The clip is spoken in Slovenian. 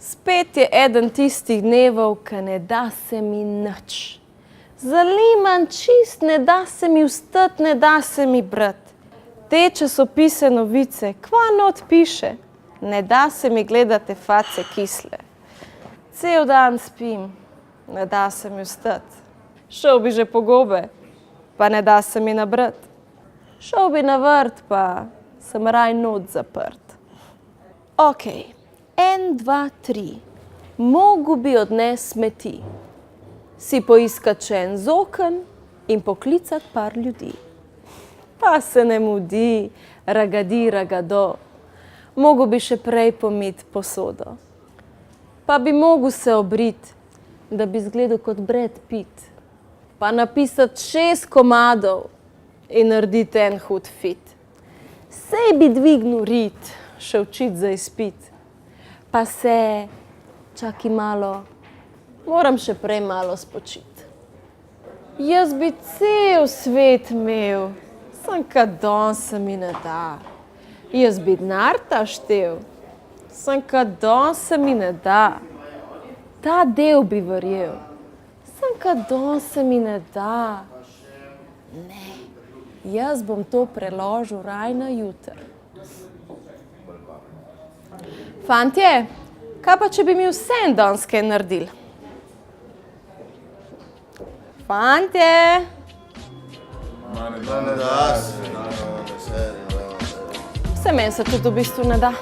Spet je eden tistih dnevov, ki ne da se mi nič. Zaliman čist, ne da se mi vstati, ne da se mi brati. Te časopise novice, kva not piše, ne da se mi gledati face kisle. Cel dan spim, ne da se mi vstati. Šel bi že po gobe, pa ne da se mi nabrati. Šel bi na vrt, pa sem raj not zaprt. Okej. 1, 2, 3. Mogu bi odnes smeti. Si poiskat še en zoken in poklicat par ljudi. Pa se ne mudi, ragadi, ragado. Mogu bi še prej pomit posodo. Pa bi mogu se obrit, da bi izgledal kot Brad Pitt. Pa napisat 6 komadov in naredit en hud fit. Sej bi dvignil rit, še učit za izpit. Pa se, čakaj malo, moram še prej malo spočit. Jaz bi cel svet imel, sem kad danes se mi ne da. Jaz bi denar ta štel, sem kad danes se mi ne da. Ta del bi verjel, sem kad danes se mi ne da. Ne, jaz bom to preložil raj na jutr. Fantje, kaj pa če bi mi vseeno danes kaj naredili? Fantje! Vse meni se tudi v bistvu ne da.